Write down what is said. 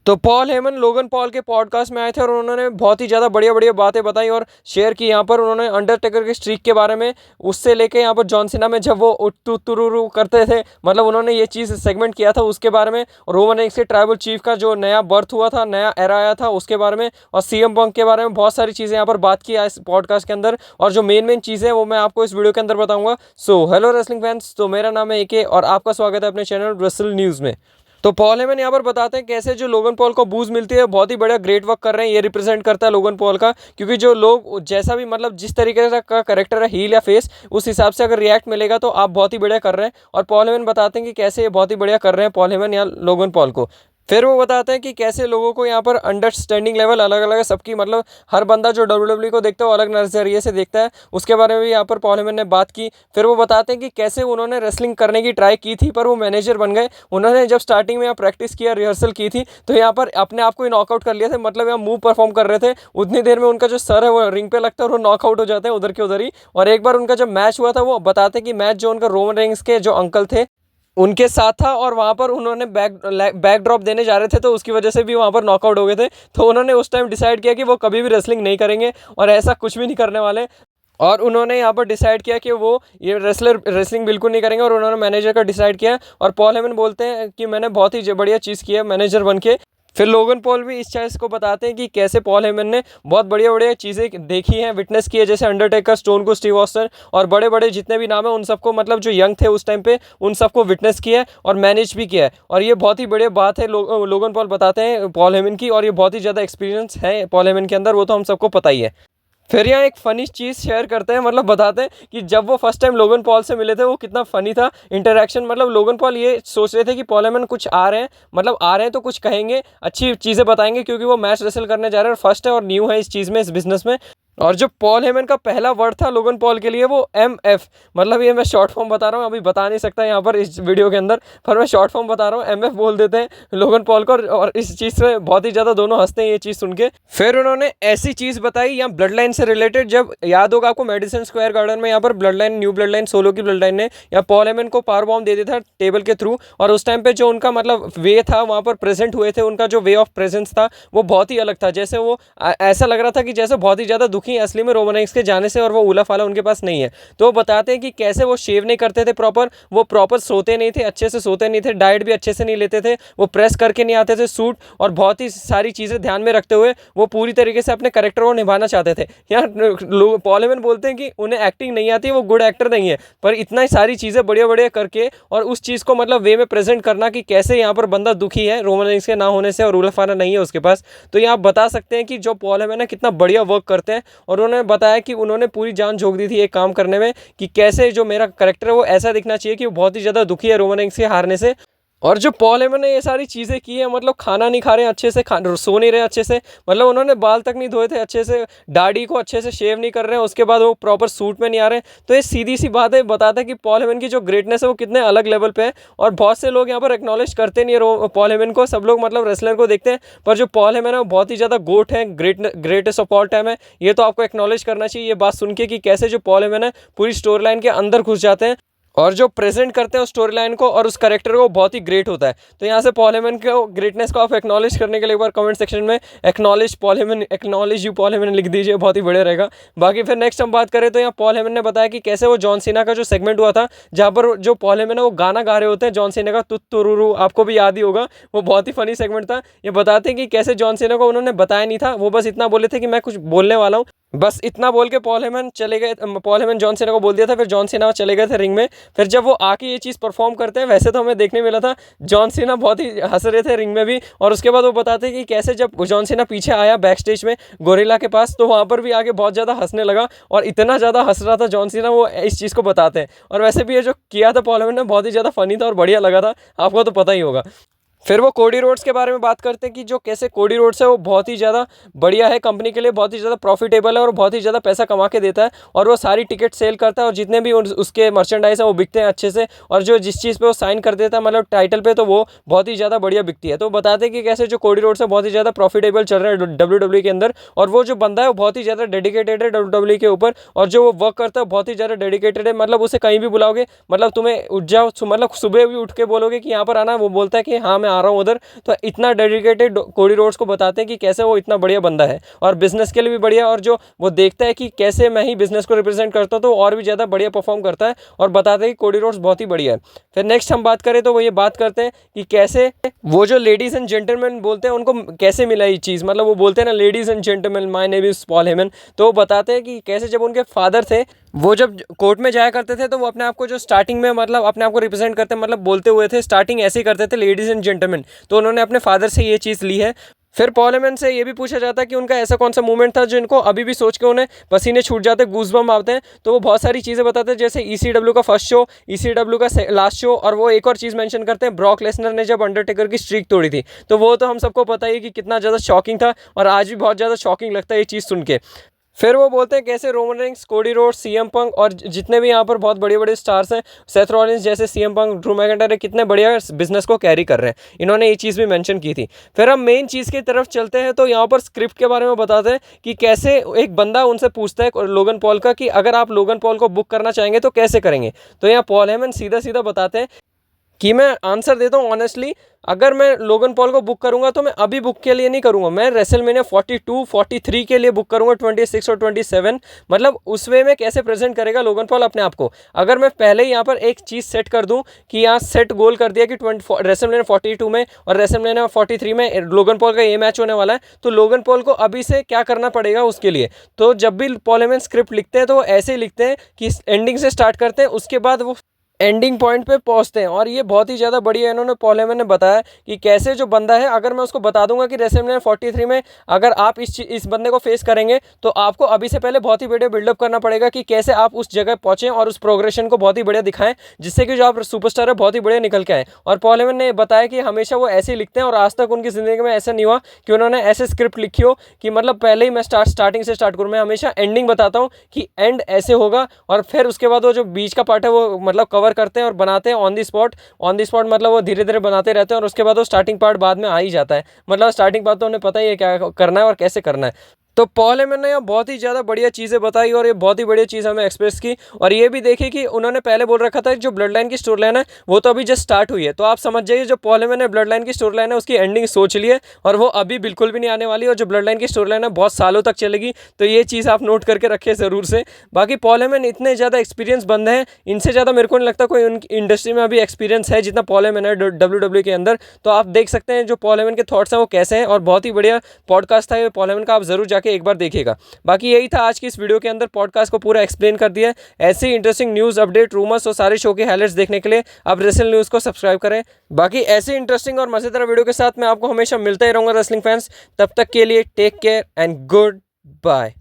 तो Paul Heyman Logan Paul के podcast में आए थे और उन्होंने बहुत ही ज़्यादा बढ़िया-बढ़िया बातें बताई और शेयर की। यहाँ पर उन्होंने अंडरटेकर के स्ट्रीक के बारे में, उससे लेके यहाँ पर जॉन सीना में जब वो उत्तुरुरु करते थे, मतलब उन्होंने ये चीज़ सेगमेंट किया था उसके बारे में। रोमन रेंस के ट्राइबल चीफ का जो नया बर्थ हुआ था, नया एरा आया था उसके बारे में, और सीएम पंक के बारे में बहुत सारी चीज़ें यहाँ पर बात की है इस पॉडकास्ट के अंदर। और जो मेन चीज़ें हैं वो मैं आपको इस वीडियो के अंदर बताऊँगा। सो हेलो रेसलिंग फैंस, तो मेरा नाम है एके और आपका स्वागत है अपने चैनल रेसल न्यूज़ में। तो पॉल हेमन यहाँ पर बताते हैं कैसे जो लोगन पॉल को बूस्ट मिलती है, बहुत ही बढ़िया ग्रेट वर्क कर रहे हैं। ये रिप्रेजेंट करता है लोगन पॉल का, क्योंकि जो लोग जैसा भी मतलब जिस तरीके का करेक्टर है, हील या फेस, उस हिसाब से अगर रिएक्ट मिलेगा तो आप बहुत ही बढ़िया कर रहे हैं। और पॉल हेमन बताते हैं कि कैसे ये बहुत ही बढ़िया कर रहे हैं पॉल हेमन यहाँ लोगन पॉल को। फिर वो बताते हैं कि कैसे लोगों को यहाँ पर अंडरस्टैंडिंग लेवल अलग अलग है सबकी, मतलब हर बंदा जो डब्ल्यूडब्ल्यूई को देखता है वो अलग नजरिए से देखता है, उसके बारे में भी यहाँ पर पॉल हेमन ने बात की। फिर वो बताते हैं कि कैसे उन्होंने रेसलिंग करने की ट्राई की थी पर वो मैनेजर बन गए। उन्होंने जब स्टार्टिंग में यहाँ प्रैक्टिस किया, रिहर्सल की थी, तो यहाँ पर अपने आप को ही नॉकआउट कर लिया था, मतलब यहाँ मूव परफॉर्म कर रहे थे, उतनी देर में उनका जो सर है वो रिंग पे लगता है और वो नॉकआउट हो जाते हैं उधर के उधर ही। और एक बार उनका जब मैच हुआ था, वो बताते हैं कि मैच जो उनका रोमन रेंस के जो अंकल थे उनके साथ था, और वहाँ पर उन्होंने बैक ड्रॉप देने जा रहे थे, तो उसकी वजह से भी वहाँ पर नॉकआउट हो गए थे। तो उन्होंने उस टाइम डिसाइड किया कि वो कभी भी रेसलिंग नहीं करेंगे और ऐसा कुछ भी नहीं करने वाले। और उन्होंने यहाँ पर डिसाइड किया कि वो ये रेसलिंग बिल्कुल नहीं करेंगे, और उन्होंने मैनेजर का डिसाइड किया। और पॉल हेमन बोलते हैं कि मैंने बहुत ही बढ़िया चीज़ की है मैनेजर बन के। फिर लोगन पॉल भी इस चीज़ को बताते हैं कि कैसे पॉल हेमन ने बहुत बढ़िया बढ़िया चीज़ें देखी हैं, विटनेस की है, जैसे अंडरटेकर, स्टोन को, स्टीव ऑस्टिन और बड़े बड़े जितने भी नाम हैं उन सबको, मतलब जो यंग थे उस टाइम पे, उन सबको विटनेस किया है और मैनेज भी किया है। और ये बहुत ही बढ़िया बात है, लोगन पॉल बताते हैं पॉल हेमन की, और ये बहुत ही ज़्यादा एक्सपीरियंस है पॉल हेमन के अंदर, वो तो हम सबको पता ही है। फिर यहाँ एक फ़नी चीज़ शेयर करते हैं, मतलब बताते हैं कि जब वो फर्स्ट टाइम लोगन पॉल से मिले थे वो कितना फ़नी था इंटरेक्शन। मतलब लोगन पॉल ये सोच रहे थे कि पॉल हेमन कुछ आ रहे हैं, मतलब आ रहे हैं तो कुछ कहेंगे, अच्छी चीज़ें बताएंगे, क्योंकि वो मैच रेसल करने जा रहे हैं और फर्स्ट है और न्यू है इस चीज़ में, इस बिज़नेस में। और जो पॉल हेमन का पहला वर्ड था लोगन पॉल के लिए वो MF, मतलब ये मैं शॉर्ट फॉर्म बता रहा हूँ, अभी बता नहीं सकता यहाँ पर इस वीडियो के अंदर, पर मैं शॉर्ट फॉर्म बता रहा हूँ, MF बोल देते हैं लोगन पॉल को। और इस चीज़ से बहुत ही ज़्यादा दोनों हंसते हैं ये चीज़ सुन के। फिर उन्होंने ऐसी चीज़ बताई यहाँ ब्लड लाइन से रिलेटेड, जब याद होगा आपको मेडिसन स्क्वायर गार्डन में यहाँ पर blood line, new blood line, solo की ब्लड लाइन ने यहाँ पॉल हेमन को पावर बॉम्ब दे दिया था टेबल के थ्रू। और उस टाइम पे जो उनका मतलब वे था वहाँ पर प्रेजेंट हुए थे, उनका जो वे ऑफ प्रेजेंस था वो बहुत ही अलग था, जैसे वो ऐसा लग रहा था कि जैसे बहुत ही ज़्यादा दुखी असली में रोमन के जाने से, और वो उला फाला उनके पास नहीं है। तो वो बताते हैं कि कैसे वो शेव नहीं करते थे प्रॉपर, वो प्रॉपर सोते नहीं थे, अच्छे से सोते नहीं थे, डाइट भी अच्छे से नहीं लेते थे, वो प्रेस करके नहीं आते थे सूट, और बहुत ही सारी चीज़ें ध्यान में रखते हुए वो पूरी तरीके से अपने कैरेक्टर को निभाना चाहते थे। यहाँ पॉल हेमन बोलते हैं कि उन्हें एक्टिंग नहीं आती, वो गुड एक्टर नहीं है, पर इतना सारी चीज़ें बढ़िया बढ़िया करके और उस चीज़ को मतलब वे में प्रेजेंट करना कि कैसे यहाँ पर बंदा दुखी है रोमन रेंस के ना होने से और उला फाला नहीं है उसके पास। तो यहाँ आप बता सकते हैं कि जो पॉल हेमन है कितना बढ़िया वर्क करते हैं, और उन्होंने बताया कि उन्होंने पूरी जान झोंक दी थी एक काम करने में, कि कैसे जो मेरा कैरेक्टर है वो ऐसा दिखना चाहिए कि वो बहुत ही ज़्यादा दुखी है रोमन रेंस के हारने से। और जो पॉल हेमन ने ये सारी चीज़ें की है, मतलब खाना नहीं खा रहे हैं अच्छे से, सो नहीं रहे अच्छे से, मतलब उन्होंने बाल तक नहीं धोए थे अच्छे से, दाढ़ी को अच्छे से शेव नहीं कर रहे हैं, उसके बाद वो प्रॉपर सूट में नहीं आ रहे हैं। तो ये सीधी सी बात है, बताता है कि पॉल हेमन की जो ग्रेटनेस है वो कितने अलग लेवल पे है। और बहुत से लोग यहाँ पर एक्नॉलेज करते नहीं है पॉल हेमन को, सब लोग मतलब रेसलर को देखते हैं, पर जो पॉल हेमन है वो बहुत ही ज़्यादा गोट है, ग्रेटेस्ट ऑफ ऑल टाइम है। ये तो आपको एक्नॉलेज करना चाहिए ये बात सुन के, कि कैसे जो पॉल हेमन है पूरी स्टोरी लाइन के अंदर घुस जाते हैं और जो प्रेजेंट करते हैं उस स्टोरी लाइन को और उस कैरेक्टर को, बहुत ही ग्रेट होता है। तो यहाँ से पॉल हेमन को ग्रेटनेस को आप एक्नॉलेज करने के लिए एक बार कमेंट सेक्शन में acknowledge Paul Heyman, acknowledge you Paul Heyman लिख दीजिए, बहुत ही बढ़िया रहेगा। बाकी फिर नेक्स्ट हम बात करें तो यहाँ पॉल हेमन ने बताया कि कैसे वो जॉन सीना का जो सेगमेंट हुआ था, जहाँ पर जो पॉल हेमन है वो गाना गा रहे होते हैं जॉन सीना का तुत्तुरुरु, आपको भी याद ही होगा, वो बहुत ही फनी सेगमेंट था। ये बताते हैं कि कैसे जॉन सीना को उन्होंने बताया नहीं था, वो बस इतना बोले थे कि मैं कुछ बोलने वाला हूँ, बस इतना बोल के पॉल हेमन चले गए। पॉल हेमन जॉन सीना को बोल दिया था, फिर जॉन सीना चले गए थे रिंग में। फिर जब वो आके ये चीज़ परफॉर्म करते हैं, वैसे तो हमें देखने मिला था जॉन सीना बहुत ही हंस रहे थे रिंग में भी, और उसके बाद वो बताते हैं कि कैसे जब जॉन सीना पीछे आया बैक स्टेज में गोरिल्ला के पास, तो वहाँ पर भी आके बहुत ज़्यादा हंसने लगा, और इतना ज़्यादा हंस रहा था जॉन सीना, वो इस चीज़ को बताते हैं। और वैसे भी ये जो किया था पॉल हेमन ने बहुत ही ज़्यादा फनी था और बढ़िया लगा था, आपको तो पता ही होगा। फिर वो कोडी रोड्स के बारे में बात करते हैं कि जो कैसे कोडी रोड्स है वो बहुत ही ज़्यादा बढ़िया है कंपनी के लिए, बहुत ही ज़्यादा प्रॉफिटेबल है और बहुत ही ज़्यादा पैसा कमा के देता है, और वो सारी टिकट सेल करता है और जितने भी उसके मर्चेंडाइज है वो बिकते हैं अच्छे से, और जो जिस चीज़ पे वो साइन कर देता है मतलब टाइटल पे, तो वो बहुत ही ज़्यादा बढ़िया बिकती है। तो बताते हैं कि कैसे जो कोडी रोड्स है बहुत ही ज़्यादा प्रॉफिटेबल चल रहा है WWE के अंदर, और वो जो बंदा है वो बहुत ही ज़्यादा डेडिकेटेड है WWE के ऊपर, और जो वो वर्क करता है बहुत ही ज़्यादा डेडिकेटेड है, मतलब उसे कहीं भी बुलाओगे, मतलब तुम्हें उठ जाओ, मतलब सुबह भी उठ के बोलोगे कि यहाँ पर आना, वो बोलता है कि हाँ मैं आ रहा हूँ उधर। तो इतना डेडिकेटेड कोडी रोड्स को बताते हैं कि कैसे वो इतना बढ़िया बंदा है और बिजनेस के लिए भी बढ़िया, और जो वो देखता है कि कैसे मैं ही बिजनेस को रिप्रेजेंट करता हूँ तो और भी ज़्यादा बढ़िया परफॉर्म करता है और बताते हैं कि कोडी रोड्स बहुत ही बढ़िया है। फिर नेक्स्ट हम बात करें तो वो ये बात करते हैं कि कैसे वो जो लेडीज़ एंड जेंटलमैन बोलते हैं उनको कैसे मिला ये चीज़, मतलब वो बोलते हैं ना ladies and gentleman my name is Paul Heyman. तो वो बताते हैं कि कैसे जब उनके फादर थे वो जब कोर्ट में जाया करते थे तो वो अपने आप को जो स्टार्टिंग में मतलब अपने आप को रिप्रेजेंट करते मतलब बोलते हुए थे, स्टार्टिंग ऐसे ही करते थे लेडीज़ एंड जेंटलमैन। तो उन्होंने अपने फादर से ये चीज़ ली है। फिर पॉल हेमन से ये भी पूछा जाता है कि उनका ऐसा कौन सा मूवमेंट था जो इनको अभी भी सोच के उन्हें पसीने छूट जाते हैं, गूज़बम्प आते हैं। तो वो बहुत सारी चीज़ें बताते हैं जैसे ECW का फर्स्ट शो, ECW का लास्ट शो, और वो एक और चीज़ मेंशन करते हैं ब्रॉक लेसनर ने जब अंडरटेकर की स्ट्रीक तोड़ी थी। तो वो तो हम सबको पता ही कि कितना ज़्यादा शॉकिंग था और आज भी बहुत ज़्यादा शॉकिंग लगता है ये चीज़ सुन के। फिर वो बोलते हैं कैसे Roman Reigns, Cody Rhodes, CM पंक और जितने भी यहाँ पर बहुत बड़े बड़े स्टार्स हैं, सेथ रॉलिंस जैसे, CM पंक, ड्रू मैकिंटायर, कितने बढ़िया बिजनेस को कैरी कर रहे हैं। इन्होंने ये चीज़ भी मेंशन की थी। फिर हम मेन चीज़ की तरफ चलते हैं तो यहाँ पर स्क्रिप्ट के बारे में बताते हैं कि कैसे एक बंदा उनसे पूछता है लोगन पॉल का कि अगर आप लोगन पॉल को बुक करना चाहेंगे तो कैसे करेंगे। तो यहाँ पॉल हेमन सीधा सीधा बताते हैं कि मैं आंसर देता हूँ ऑनेस्टली, अगर मैं लोगन पॉल को बुक करूंगा तो मैं अभी बुक के लिए नहीं करूंगा, मैं रेसलमेनिया 42, 43 के लिए बुक करूंगा, 26 और 27। मतलब उस वे में कैसे प्रेजेंट करेगा लोगन पॉल अपने आप को। अगर मैं पहले ही यहाँ पर एक चीज़ सेट कर दूं कि यहाँ सेट गोल कर दिया कि रेसलमेनिया 42 में और रेसलमेनिया 43 में लोगन पॉल का ये मैच होने वाला है, तो लोगन पॉल को अभी से क्या करना पड़ेगा उसके लिए। तो जब भी पॉल हेमन स्क्रिप्ट लिखते हैं तो वो ऐसे ही लिखते हैं कि एंडिंग से स्टार्ट करते हैं, उसके बाद वो एंडिंग पॉइंट पे पहुंचते हैं। और ये बहुत ही ज़्यादा बढ़िया इन्होंने पॉल हेमन ने बताया कि कैसे जो बंदा है, अगर मैं उसको बता दूंगा कि रेसलमेनिया 43 में अगर आप इस बंदे को फेस करेंगे तो आपको अभी से पहले बहुत ही बढ़िया बिल्डअप करना पड़ेगा कि कैसे आप उस जगह पहुंचें और उस प्रोग्रेशन को बहुत ही बढ़िया दिखाएं जिससे कि जो आप सुपरस्टार है बहुत ही बढ़िया निकल के आए। और पॉल हेमन ने बताया कि हमेशा वो ऐसे ही लिखते हैं और आज तक उनकी ज़िंदगी में ऐसा नहीं हुआ कि उन्होंने ऐसे स्क्रिप्ट लिखी हो कि मतलब पहले ही मैं स्टार्टिंग से स्टार्ट करूँ। मैं हमेशा एंडिंग बताता हूँ कि एंड ऐसे होगा और फिर उसके बाद वो जो बीच का पार्ट है वो मतलब कवर करते हैं और बनाते हैं ऑन दी स्पॉट। मतलब वो धीरे धीरे बनाते रहते हैं और उसके बाद वो स्टार्टिंग पार्ट बाद में आ ही जाता है। मतलब स्टार्टिंग पार्ट तो उन्हें पता ही है क्या करना है और कैसे करना है। तो पॉल हेमन ने यहाँ बहुत ही ज़्यादा बढ़िया चीज़ें बताई और ये बहुत ही बढ़िया चीज़ हमें एक्सप्रेस की। और ये भी देखी कि उन्होंने पहले बोल रखा था कि जो ब्लड लाइन की स्टोरी लाइन है वो तो अभी जस्ट स्टार्ट हुई है। तो आप समझ जाइए जो पॉल हेमन ने ब्लड लाइन की स्टोरी लाइन है उसकी एंडिंग सोच ली है और वो अभी बिल्कुल भी नहीं आने वाली, और जो ब्लड लाइन की स्टोरी लाइन है बहुत सालों तक चलेगी। तो ये चीज़ आप नोट करके रखिए ज़रूर से। बाकी पॉल हेमन इतने ज़्यादा एक्सपीरियंस बंदे हैं, इनसे ज़्यादा मेरे को नहीं लगता कोई उनकी इंडस्ट्री में अभी एक्सपीरियंस है जितना पॉल हेमन है WWE के अंदर। तो आप देख सकते हैं जो पॉल हेमन के थॉट्स हैं वो कैसे हैं, और बहुत ही बढ़िया पॉडकास्ट था ये पॉल हेमन का, आप ज़रूर जाके एक बार देखिएगा। बाकी यही था आज की इस वीडियो के अंदर, पॉडकास्ट को पूरा एक्सप्लेन कर दिया है। ऐसी इंटरेस्टिंग न्यूज़, अपडेट, रूमर्स और सारे शो के हाइलाइट्स देखने के लिए आप रेसल न्यूज़ को सब्सक्राइब करें। बाकी ऐसे इंटरेस्टिंग और मज़ेदार वीडियो के साथ मैं आपको हमेशा मिलता ही रहूँगा रेसलिंग फैंस। तब तक के लिए take care and good bye.